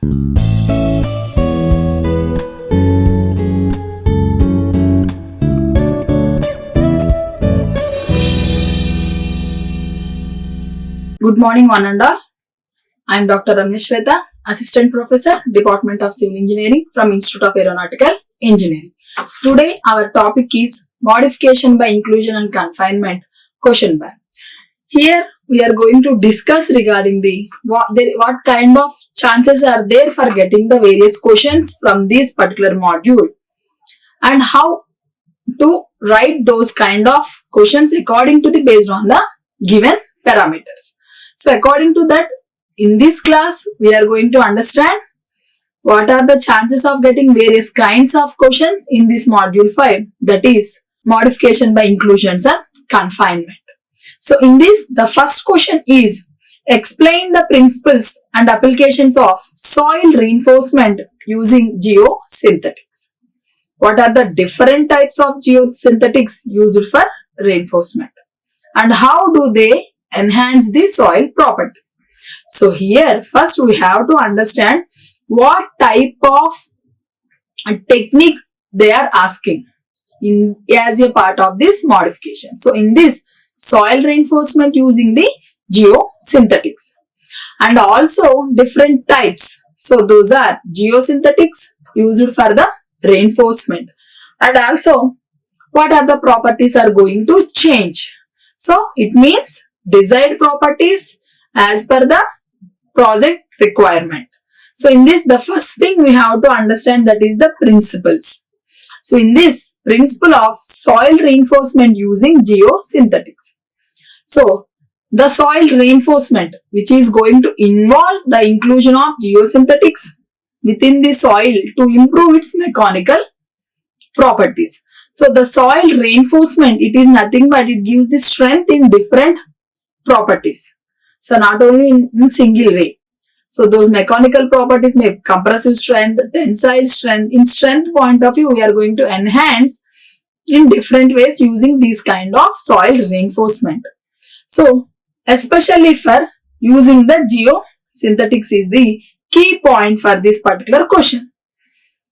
Good morning, one and all. I am Dr. Ramya Swetha, Assistant Professor, Department of Civil Engineering from Institute of Aeronautical Engineering. Today, our topic is Modification by Inclusion and Confinement, question bank. Here, we are going to discuss regarding what kind of chances are there for getting the various questions from this particular module and how to write those kind of questions according to based on the given parameters. So according to that, in this class, we are going to understand what are the chances of getting various kinds of questions in this module 5, that is modification by inclusions and confinement. So in this, the first question is, explain the principles and applications of soil reinforcement using geosynthetics. What are the different types of geosynthetics used for reinforcement and how do they enhance the soil properties? So here first we have to understand what type of technique they are asking as a part of this modification. So in this, soil reinforcement using the geosynthetics and also different types. So those are geosynthetics used for the reinforcement and also what are the properties are going to change. So it means desired properties as per the project requirement. So in this, the first thing we have to understand, that is the principles. So in this, principle of soil reinforcement using geosynthetics. So the soil reinforcement, which is going to involve the inclusion of geosynthetics within the soil to improve its mechanical properties. So the soil reinforcement, it is nothing but it gives the strength in different properties. So not only in single way. So those mechanical properties may compressive strength, tensile strength. In strength point of view, we are going to enhance in different ways using this kind of soil reinforcement. So especially for using the geosynthetics is the key point for this particular question.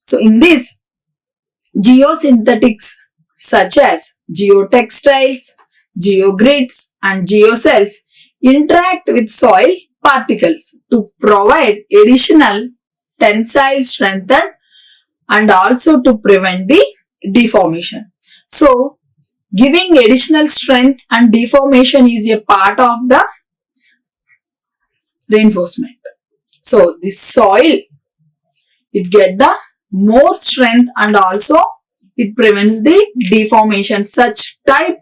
So in this, geosynthetics such as geotextiles, geogrids and geocells interact with soil particles to provide additional tensile strength and also to prevent the deformation. So giving additional strength and deformation is a part of the reinforcement. So this soil, it get the more strength and also it prevents the deformation. Such kind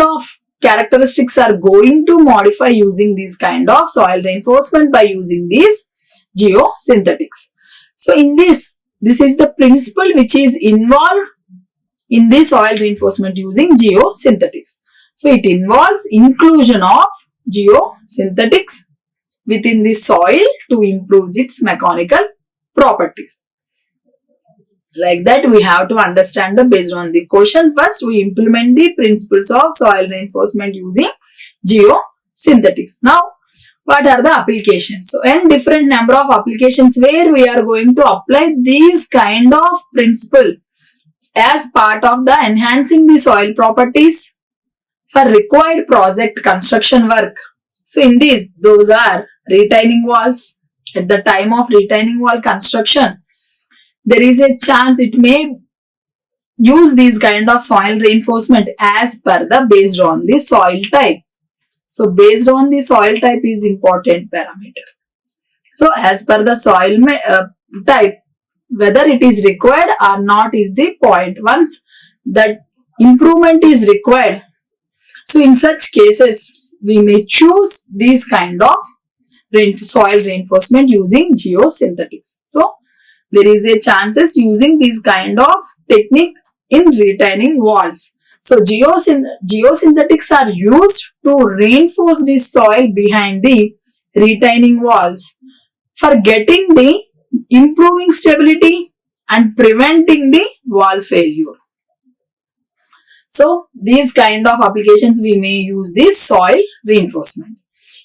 of characteristics are going to modify using this kind of soil reinforcement by using these geosynthetics. So in this is the principle which is involved in the soil reinforcement using geosynthetics. So it involves inclusion of geosynthetics within the soil to improve its mechanical properties. Like that, we have to understand based on the question. First, we implement the principles of soil reinforcement using geosynthetics. Now, what are the applications? So, and different number of applications where we are going to apply these kind of principle as part of the enhancing the soil properties for required project construction work. So, in these, those are retaining walls. At the time of retaining wall construction, there is a chance it may use these kind of soil reinforcement as per the based on the soil type. So based on the soil type is important parameter. So as per the soil type, whether it is required or not is the point. Once that improvement is required, so in such cases we may choose these kind of soil reinforcement using geosynthetics. So there is a chances using these kind of technique in retaining walls. So geosynthetics are used to reinforce the soil behind the retaining walls for getting the improving stability and preventing the wall failure. So these kind of applications we may use this soil reinforcement.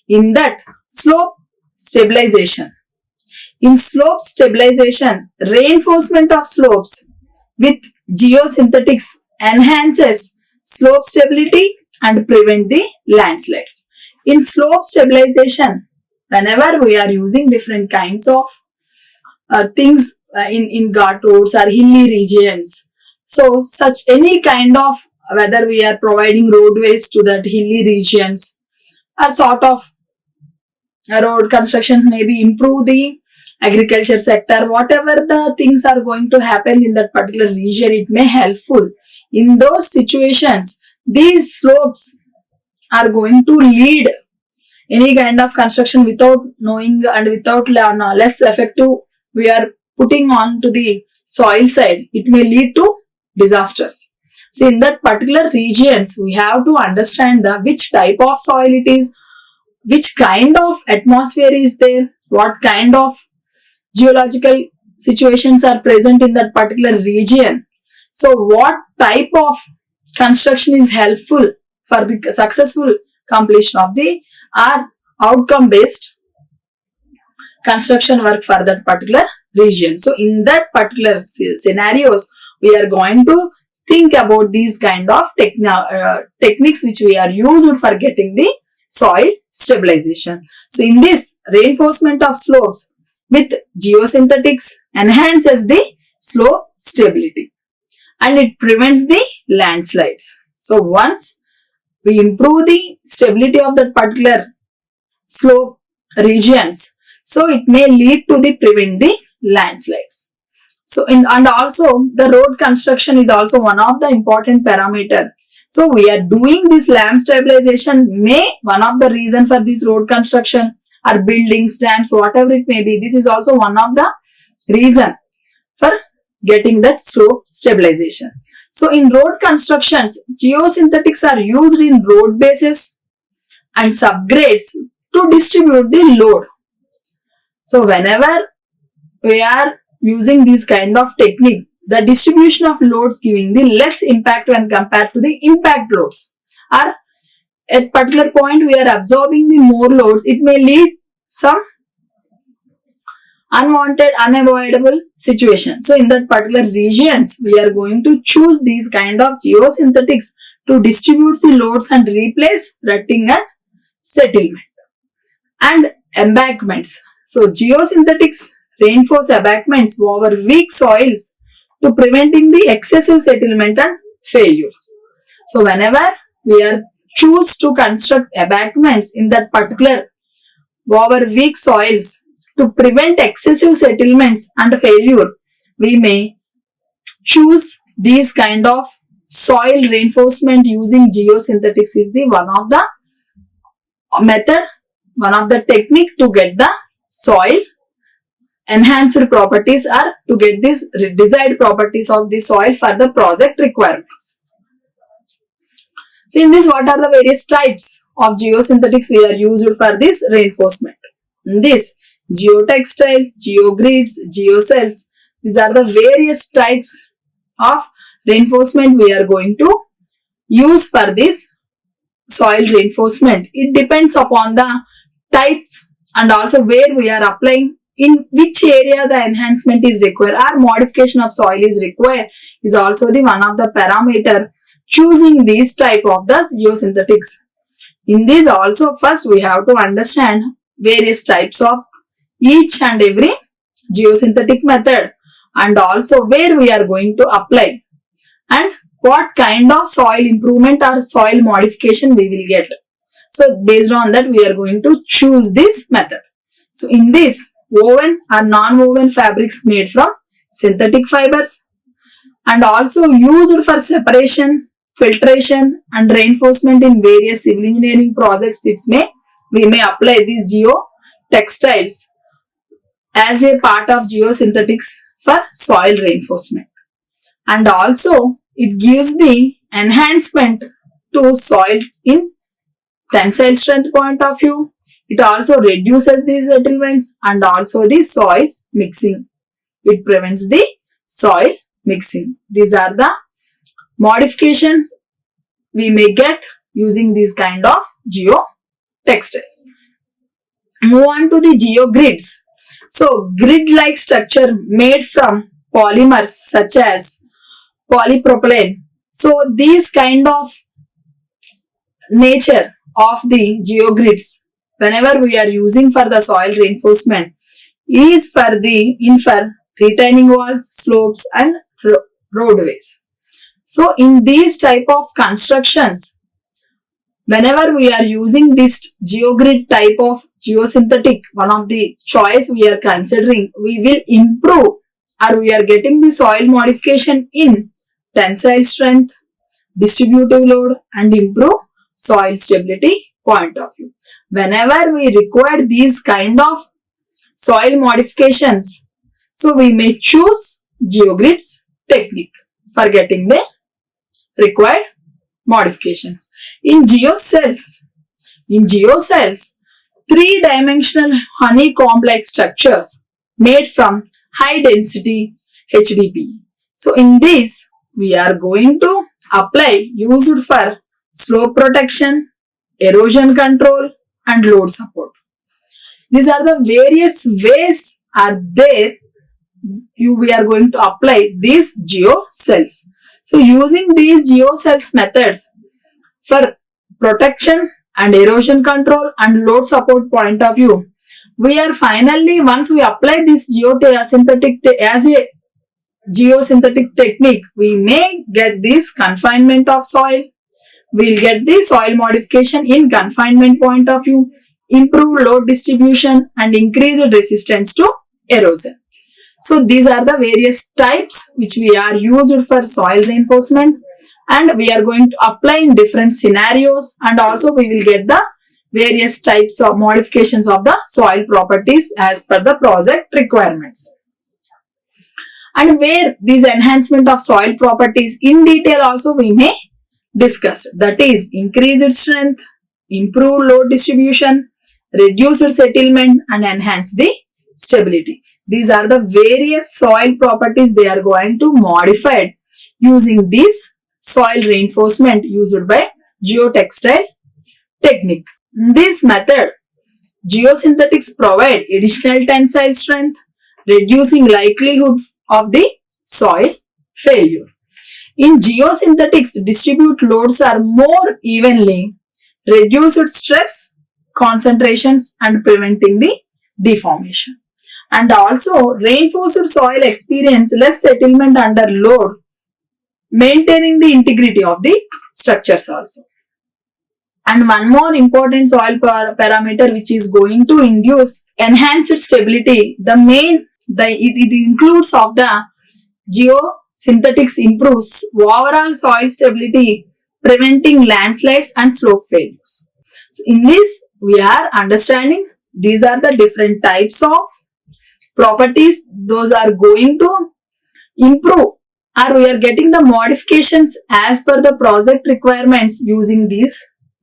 In that, slope stabilization. In slope stabilization, reinforcement of slopes with geosynthetics enhances slope stability and prevent the landslides. In slope stabilization, whenever we are using different kinds of things in ghat roads or hilly regions, so such any kind of, whether we are providing roadways to that hilly regions or sort of road constructions, maybe improve the agriculture sector, whatever the things are going to happen in that particular region, it may helpful. In those situations, these slopes are going to lead any kind of construction without knowing and without less effective we are putting on to the soil side, it may lead to disasters. So in that particular regions, we have to understand which type of soil it is, which kind of atmosphere is there, what kind of geological situations are present in that particular region. So what type of construction is helpful for the successful completion of the outcome based construction work for that particular region. So in that particular scenarios, we are going to think about these kind of techniques which we are used for getting the soil stabilization. So in this, reinforcement of slopes with geosynthetics enhances the slope stability and it prevents the landslides. So once we improve the stability of that particular slope regions, so it may lead to the prevent the landslides. So and also the road construction is also one of the important parameter. So we are doing this land stabilization, may one of the reason for this road construction or buildings, dams, whatever it may be, this is also one of the reason for getting that slope stabilization. So in road constructions, geosynthetics are used in road bases and subgrades to distribute the load. So whenever we are using this kind of technique, the distribution of loads giving the less impact when compared to the impact loads. Or at particular point we are absorbing the more loads, it may lead some unwanted, unavoidable situation. So in that particular regions, we are going to choose these kind of geosynthetics to distribute the loads and replace rutting and settlement. And embankments. So geosynthetics reinforce embankments over weak soils to preventing the excessive settlement and failures. So whenever we are choose to construct embankments in that particular over weak soils to prevent excessive settlements and failure, we may choose these kind of soil reinforcement using geosynthetics is the one of the method, one of the technique to get the soil enhanced properties or to get this desired properties of the soil for the project requirements. So in this, what are the various types of geosynthetics we are used for this reinforcement? In this, geotextiles, geogrids, geocells, these are the various types of reinforcement we are going to use for this soil reinforcement. It depends upon the types and also where we are applying, in which area the enhancement is required or modification of soil is required is also the one of the parameter choosing these type of the geosynthetics. In this also, first we have to understand various types of each and every geosynthetic method and also where we are going to apply and what kind of soil improvement or soil modification we will get. So based on that we are going to choose this method. So in this, woven or non-woven fabrics made from synthetic fibers and also used for separation, filtration and reinforcement in various civil engineering projects, we may apply these geotextiles as a part of geosynthetics for soil reinforcement. And also it gives the enhancement to soil in tensile strength point of view. It also reduces the settlements and also the soil mixing. It prevents the soil mixing. These are the modifications we may get using these kind of geotextiles. Move on to the geogrids. So grid-like structure made from polymers such as polypropylene. So these kind of nature of the geogrids, whenever we are using for the soil reinforcement, is for retaining walls, slopes and roadways. So in these type of constructions, whenever we are using this geogrid type of geosynthetic, one of the choice we are considering, we will improve or we are getting the soil modification in tensile strength, distributive load and improve soil stability point of view. Whenever we require these kind of soil modifications, so we may choose geogrids technique for getting the required modifications. In geocells, three-dimensional honey-comb-like structures made from high-density HDPE. So in this, we are going to apply used for slope protection, erosion control and load support. These are the various ways are there we are going to apply these geocells. So using these geocells methods for protection and erosion control and load support point of view, we are finally, once we apply this geosynthetic technique, we may get this confinement of soil. We will get the soil modification in confinement point of view, improve load distribution and increased resistance to erosion. So these are the various types which we are used for soil reinforcement, and we are going to apply in different scenarios, and also we will get the various types of modifications of the soil properties as per the project requirements. And where this enhancement of soil properties in detail also we may discuss, that is increased strength, improved load distribution, reduced settlement and enhance the stability. These are the various soil properties they are going to modify using this soil reinforcement used by geotextile technique. In this method, geosynthetics provide additional tensile strength, reducing likelihood of the soil failure. In geosynthetics, distribute loads are more evenly, reduced stress concentrations and preventing the deformation. And also reinforced soil experience less settlement under load, maintaining the integrity of the structures also. And one more important soil parameter which is going to induce enhanced stability, it includes of the geosynthetics improves overall soil stability, preventing landslides and slope failures. So in this we are understanding these are the different types of properties those are going to improve, or we are getting the modifications as per the project requirements using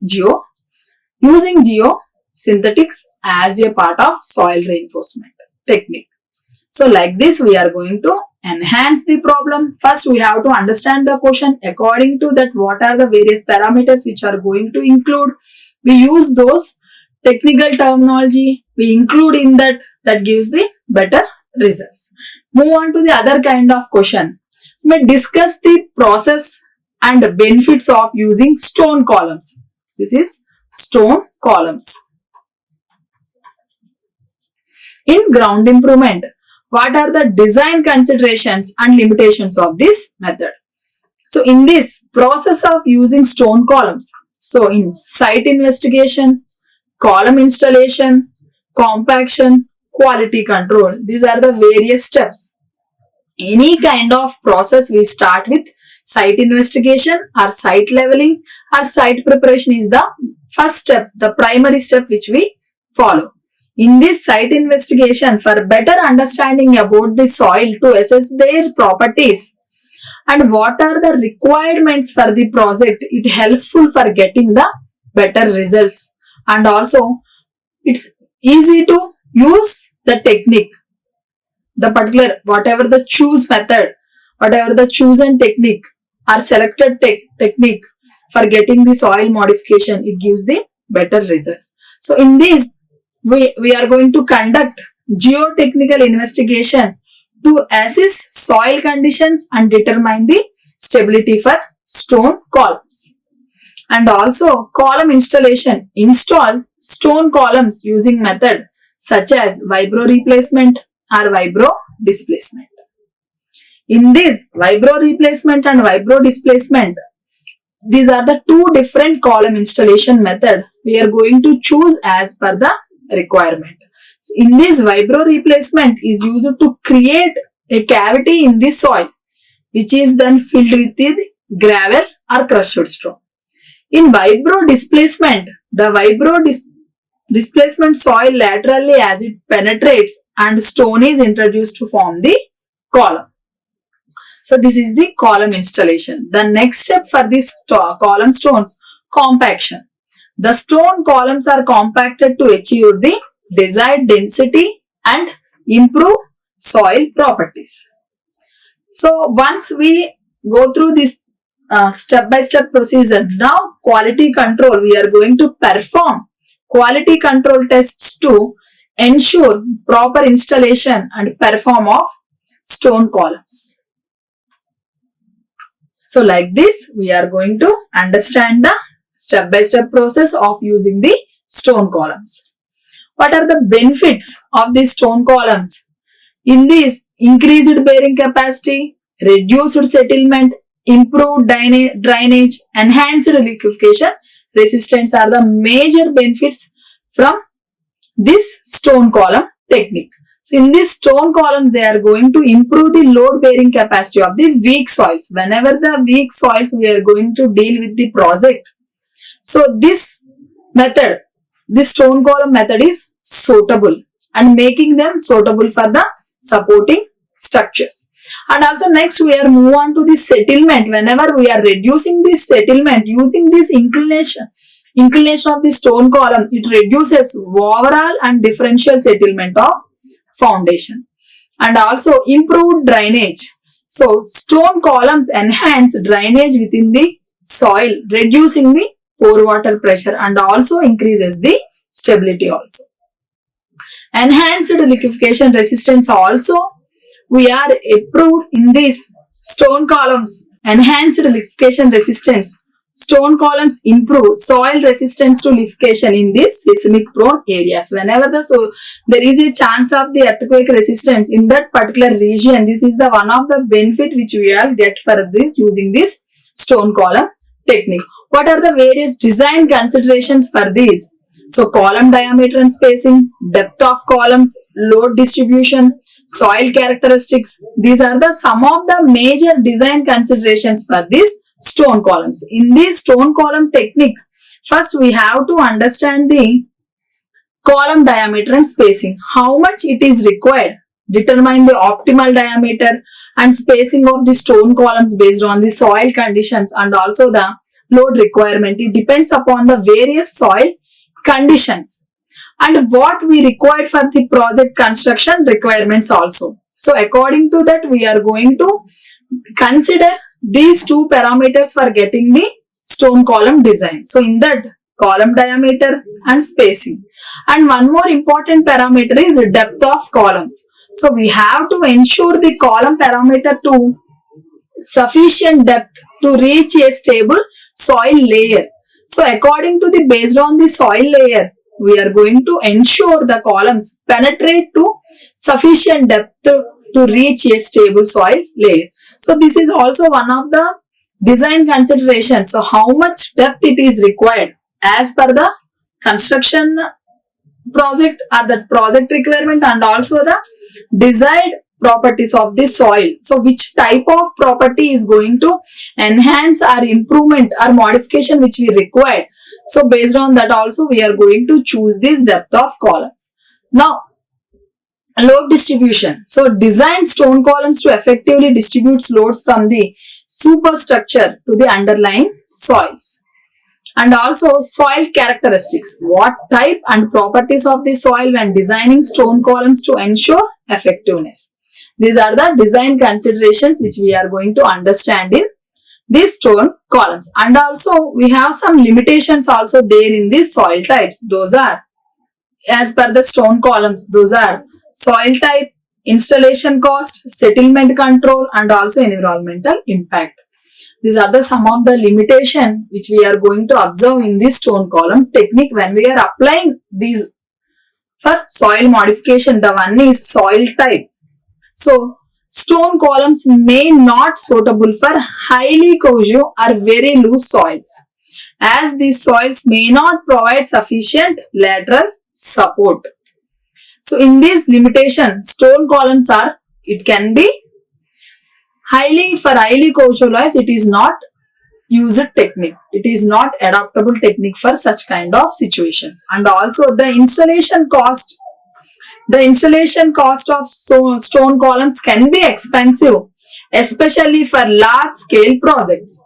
geosynthetics as a part of soil reinforcement technique. So like this we are going to enhance the problem. First we have to understand the question according to that what are the various parameters which are going to include. We use those technical terminology, we include in that gives the better results. Move on to the other kind of question. We may discuss the process and benefits of using stone columns. This is stone columns. In ground improvement, what are the design considerations and limitations of this method? So in this process of using stone columns, so in site investigation, column installation, compaction, quality control, these are the various steps. Any kind of process we start with site investigation or site leveling or site preparation is the first step, the primary step which we follow. In this site investigation, for better understanding about the soil to assess their properties and what are the requirements for the project, it helpful for getting the better results, and also it's easy to use the technique, the particular whatever the choose method, whatever the chosen technique or selected technique for getting the soil modification, it gives the better results. So in this we are going to conduct geotechnical investigation to assess soil conditions and determine the stability for stone columns. And also column installation. Install stone columns using method such as vibro replacement or vibro displacement. In this vibro replacement and vibro displacement, these are the two different column installation method we are going to choose as per the requirement. So in this vibro replacement is used to create a cavity in the soil which is then filled with the gravel or crushed stone. In vibro displacement, the vibro displacement soil laterally as it penetrates and stone is introduced to form the column. So this is the column installation. The next step for this column stones, compaction. The stone columns are compacted to achieve the desired density and improve soil properties. So once we go through this step-by-step procedure, now quality control, we are going to perform quality control tests to ensure proper installation and perform of stone columns. So like this, we are going to understand the step-by-step process of using the stone columns. What are the benefits of these stone columns? In this, increased bearing capacity, reduced settlement, improved drainage, enhanced liquefaction resistance are the major benefits from this stone column technique. So in these stone columns, they are going to improve the load bearing capacity of the weak soils. Whenever the weak soils, we are going to deal with the project. So this method, this stone column method is suitable and making them suitable for the supporting structures. And also next we are move on to the settlement. Whenever we are reducing this settlement using this inclination of the stone column, it reduces overall and differential settlement of foundation. And also improved drainage. So stone columns enhance drainage within the soil, reducing the pore water pressure and also increases the stability also. Enhanced liquefaction resistance also we are approved in these stone columns. Enhanced liquefaction resistance. Stone columns improve soil resistance to liquefaction in these seismic prone areas. Whenever there is a chance of the earthquake resistance in that particular region, this is the one of the benefit which we will get for this using this stone column technique. What are the various design considerations for these? So column diameter and spacing, depth of columns, load distribution, soil characteristics. These are the some of the major design considerations for this stone columns. In this stone column technique, first we have to understand the column diameter and spacing. How much it is required. Determine the optimal diameter and spacing of the stone columns based on the soil conditions and also the load requirement. It depends upon the various soil conditions and what we required for the project construction requirements also. So according to that, we are going to consider these two parameters for getting the stone column design. So in that, column diameter and spacing. And one more important parameter is depth of columns. So we have to ensure the column parameter to sufficient depth to reach a stable soil layer. So according to the based on the soil layer, we are going to ensure the columns penetrate to sufficient depth to reach a stable soil layer. So this is also one of the design considerations. So how much depth it is required as per the construction project or the project requirement and also the desired properties of the soil. So which type of property is going to enhance our improvement or modification which we require. So based on that also we are going to choose this depth of columns. Now load distribution. So design stone columns to effectively distribute loads from the superstructure to the underlying soils. And also soil characteristics. What type and properties of the soil when designing stone columns to ensure effectiveness. These are the design considerations which we are going to understand in these stone columns. And also we have some limitations also there in these soil types. Those are as per the stone columns. Those are soil type, installation cost, settlement control, and also environmental impact. These are the some of the limitation which we are going to observe in this stone column technique when we are applying these for soil modification. The one is soil type. So, stone columns may not suitable for highly corrosive or very loose soils, as these soils may not provide sufficient lateral support. So, in this limitation, stone columns are, it can be highly corrosive soils, it is not used technique. It is not adaptable technique for such kind of situations. And also the installation cost of stone columns can be expensive, especially for large scale projects.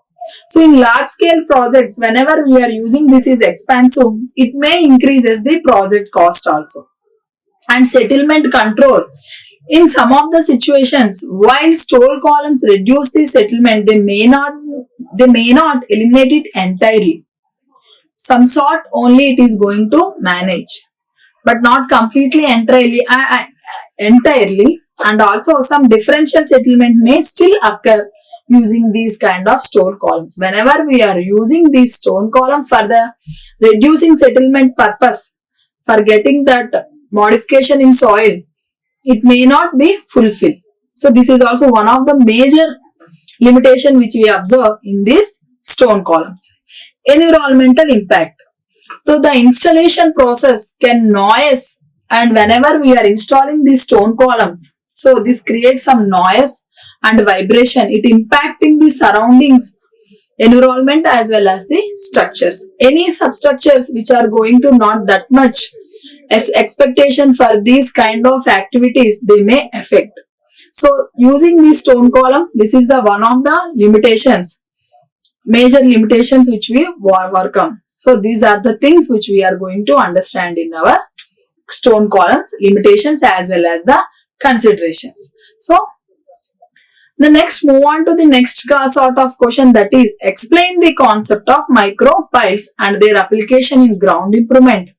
So in large scale projects, whenever we are using this is expensive, it may increases the project cost also. And settlement control. In some of the situations, while stone columns reduce the settlement, they may not eliminate it entirely. Some sort only it is going to manage, but not completely entirely. And also some differential settlement may still occur using these kind of stone columns. Whenever we are using these stone column for the reducing settlement purpose, for getting that modification in soil, it may not be fulfilled. So this is also one of the major limitation which we observe in these stone columns. Environmental impact. So the installation process can noise, and whenever we are installing these stone columns, so this creates some noise and vibration. It impacting the surroundings, environment as well as the structures. Any substructures which are going to not that much as expectation for these kind of activities, they may affect. So using this stone column, this is the one of the limitations, major limitations which we work on. So these are the things which we are going to understand in our stone columns, limitations as well as the considerations. So the next, move on to the next sort of question, that is explain the concept of micro piles and their application in ground improvement.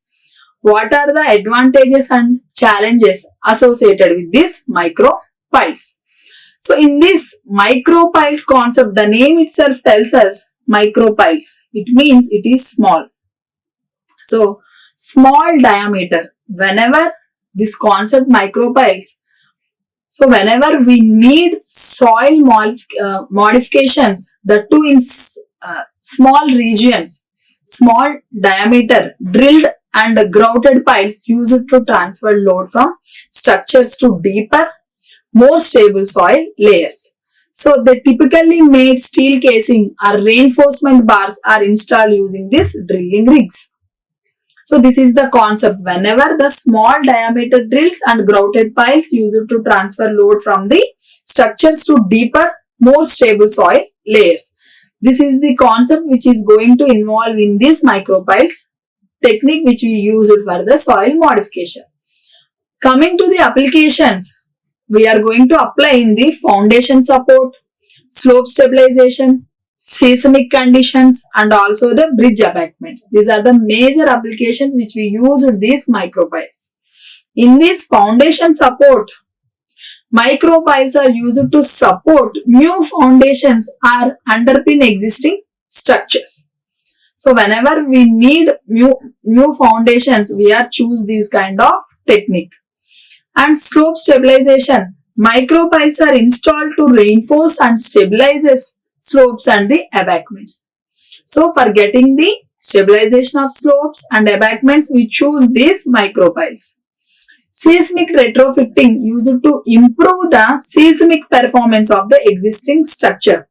What are the advantages and challenges associated with this micro piles? So in this micro piles concept, the name itself tells us micro piles. It means it is small. So small diameter. Whenever this concept micro piles, so whenever we need soil modifications, the two in small regions, small diameter, drilled and grouted piles used to transfer load from structures to deeper, more stable soil layers. So the typically made steel casing or reinforcement bars are installed using these drilling rigs. So this is the concept. Whenever the small diameter drills and grouted piles used to transfer load from the structures to deeper, more stable soil layers. This is the concept which is going to involve in this micro piles technique which we use for the soil modification. Coming to the applications, we are going to apply in the foundation support, slope stabilization, seismic conditions, and also the bridge abutments. These are the major applications which we use these micro piles. In this foundation support, micro piles are used to support new foundations or underpin existing structures. So whenever we need new foundations, we are choose these kind of technique. And slope stabilization, micro piles are installed to reinforce and stabilize slopes and the embankments. So for getting the stabilization of slopes and embankments, we choose these micro piles. Seismic retrofitting used to improve the seismic performance of the existing structure.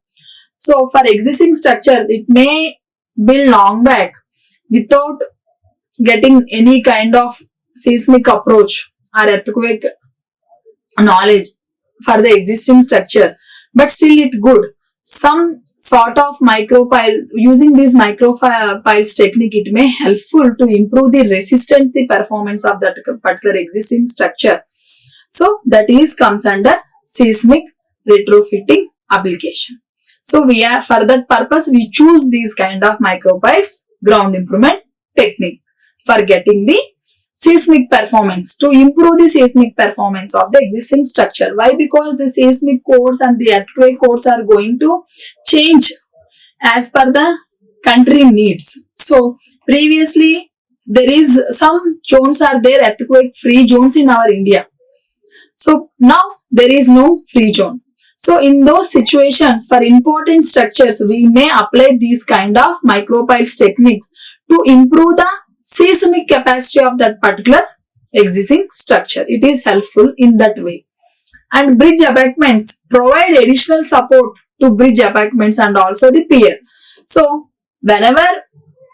So for existing structure, it may build long back without getting any kind of seismic approach or earthquake knowledge for the existing structure, but still it good. Some sort of micro pile, using this micro piles technique, it may helpful to improve the resistance, the performance of that particular existing structure. So that is comes under seismic retrofitting application. So we are, for that purpose, we choose these kind of micro piles ground improvement technique for getting the seismic performance, to improve the seismic performance of the existing structure. Why? Because the seismic codes and the earthquake codes are going to change as per the country needs. So previously there is some zones are there, earthquake free zones in our India. So now there is no free zone. So in those situations, for important structures, we may apply these kind of micropiles techniques to improve the seismic capacity of that particular existing structure. It is helpful in that way. And bridge abutments provide additional support to bridge abutments and also the pier. So whenever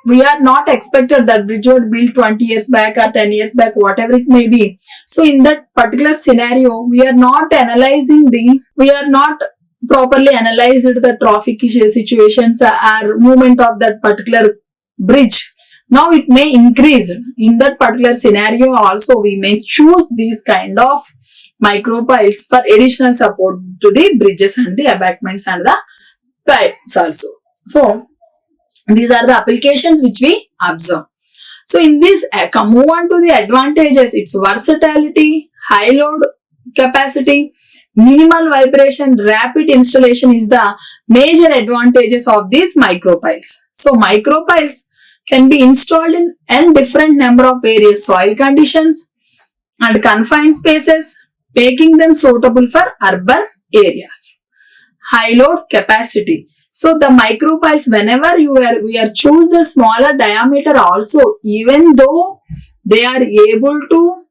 we are not expected that bridge was built 20 years back or 10 years back, whatever it may be. So in that particular scenario, we are not properly analyzed the traffic situations or movement of that particular bridge. Now it may increase. In that particular scenario also, we may choose these kind of micropiles for additional support to the bridges and the abutments and the pipes also. So these are the applications which we observe. So in this, move on to the advantages. Its versatility, high load capacity, minimal vibration, rapid installation is the major advantages of these micropiles. So micropiles can be installed in n different number of various soil conditions and confined spaces, making them suitable for urban areas. High load capacity. So the micropiles, whenever we are choose the smaller diameter also, even though they are able to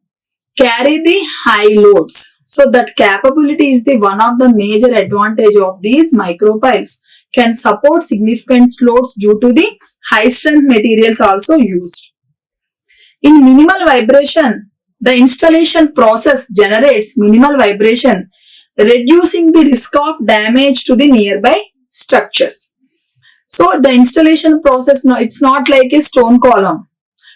carry the high loads. So that capability is the one of the major advantage of these micropiles, can support significant loads due to the high strength materials also used. In minimal vibration, the installation process generates minimal vibration, reducing the risk of damage to the nearby structures. So the installation process, no, it's not like a stone column.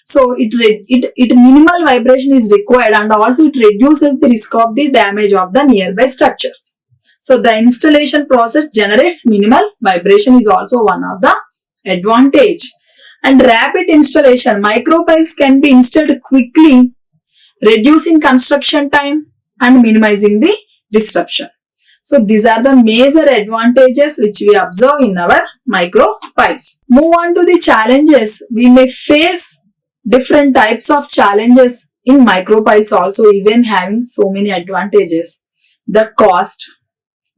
So it minimal vibration is required, and also it reduces the risk of the damage of the nearby structures. So the installation process generates minimal vibration is also one of the advantage. And rapid installation, micropiles can be installed quickly, reducing construction time and minimizing the disruption. So these are the major advantages which we observe in our micropiles. Move on to the challenges. We may face different types of challenges in micropiles also, even having so many advantages. The cost,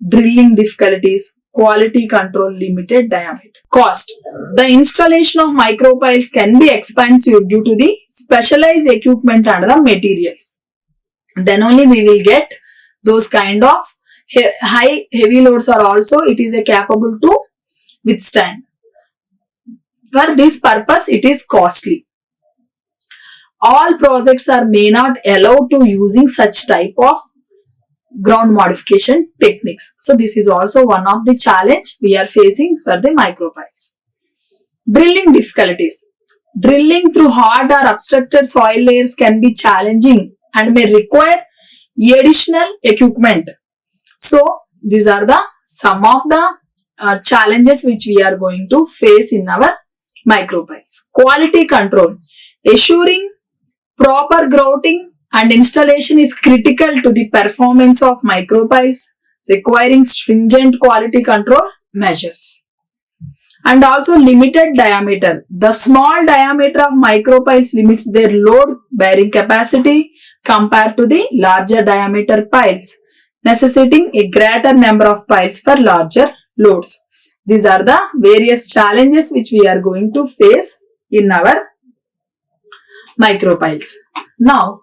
drilling difficulties, quality control, limited diameter. Cost. The installation of micropiles can be expensive due to the specialized equipment and the materials. Then only we will get those kind of heavy loads are also it is capable to withstand. For this purpose, it is costly. All projects are may not allowed to using such type of ground modification techniques. So this is also one of the challenge we are facing for the micropiles. Drilling difficulties. Drilling through hard or obstructed soil layers can be challenging and may require additional equipment. So these are the some of the challenges which we are going to face in our micropiles. Quality control. Assuring proper grouting and installation is critical to the performance of micropiles, requiring stringent quality control measures. And also limited diameter. The small diameter of micropiles limits their load bearing capacity compared to the larger diameter piles, necessitating a greater number of piles for larger loads. These are the various challenges which we are going to face in our micropiles. Now,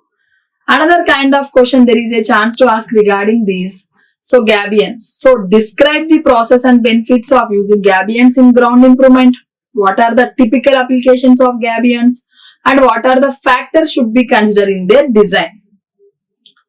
another kind of question there is a chance to ask regarding these. So, gabions. So, describe the process and benefits of using gabions in ground improvement. What are the typical applications of gabions and what are the factors should be considered in their design?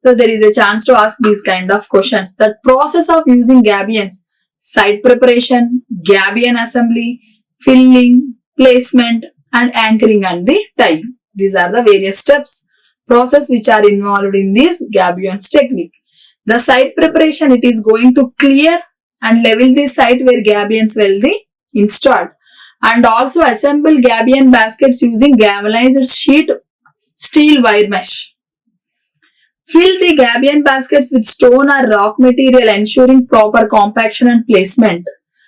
So there is a chance to ask these kind of questions. The process of using gabions: site preparation, gabion assembly, filling, placement and anchoring and the tying. These are the various steps, process which are involved in this gabions technique. The site preparation, it is going to clear and level the site where gabions will be installed, and also assemble gabion baskets using galvanized sheet steel wire mesh. Fill the gabion baskets with stone or rock material, ensuring proper compaction and placement.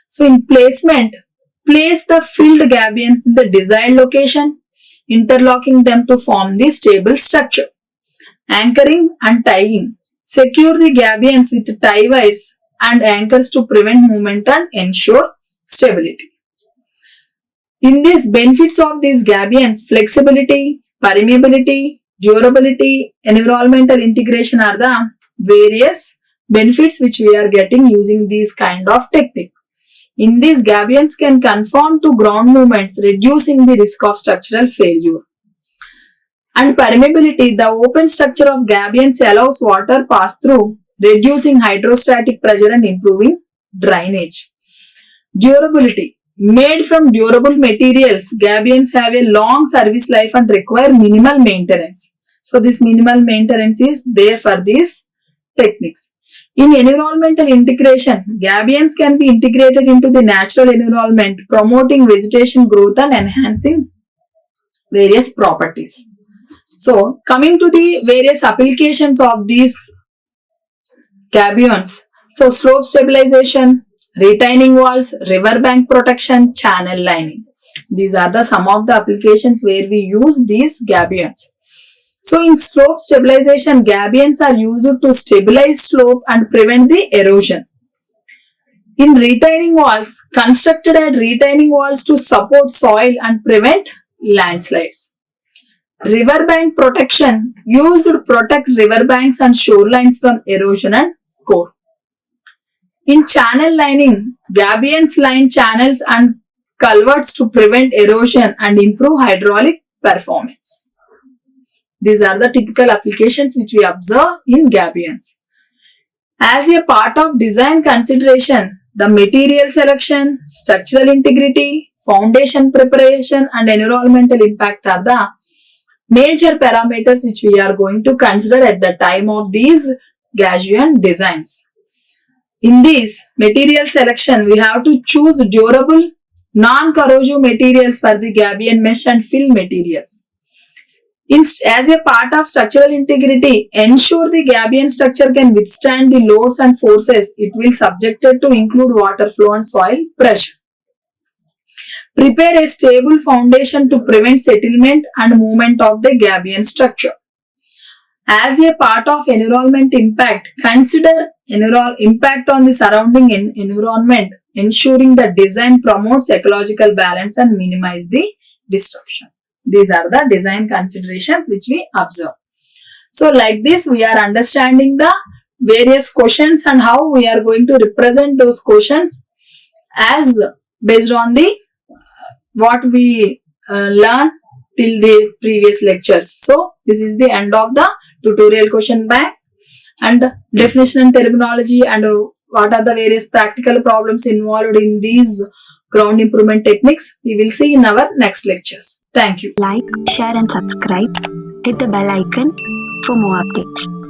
So in placement, place the filled gabions in the desired location, interlocking them to form the stable structure. Anchoring and tying. Secure the gabions with tie wires and anchors to prevent movement and ensure stability. In these benefits of these gabions, flexibility, permeability, durability, environmental integration are the various benefits which we are getting using these kind of technique. In these, gabions can conform to ground movements, reducing the risk of structural failure. And permeability, the open structure of gabions allows water pass through, reducing hydrostatic pressure and improving drainage. Durability, made from durable materials, gabions have a long service life and require minimal maintenance. So this minimal maintenance is there for these techniques. In environmental integration, gabions can be integrated into the natural environment, promoting vegetation growth and enhancing various properties. So coming to the various applications of these gabions. So slope stabilization, retaining walls, riverbank protection, channel lining. These are the some of the applications where we use these gabions. So in slope stabilization, gabions are used to stabilize slope and prevent the erosion. In retaining walls, constructed at retaining walls to support soil and prevent landslides. Riverbank protection, used to protect riverbanks and shorelines from erosion and score. In channel lining, gabions line channels and culverts to prevent erosion and improve hydraulic performance. These are the typical applications which we observe in gabions. As a part of design consideration, the material selection, structural integrity, foundation preparation and environmental impact are the major parameters which we are going to consider at the time of these gabion designs. In this material selection, we have to choose durable, non-corrosive materials for the gabion mesh and fill materials. As a part of structural integrity, ensure the gabion structure can withstand the loads and forces it will subjected to include water flow and soil pressure. Prepare a stable foundation to prevent settlement and movement of the gabion structure. As a part of environment impact, consider impact on the surrounding environment, ensuring the design promotes ecological balance and minimize the disruption. These are the design considerations which we observe. So like this, we are understanding the various questions and how we are going to represent those questions as based on the what we learn till the previous lectures. So this is the end of the tutorial question bank, and definition and terminology and what are the various practical problems involved in these ground improvement techniques we will see in our next lectures. Thank you. Like, share and subscribe. Hit the bell icon for more updates.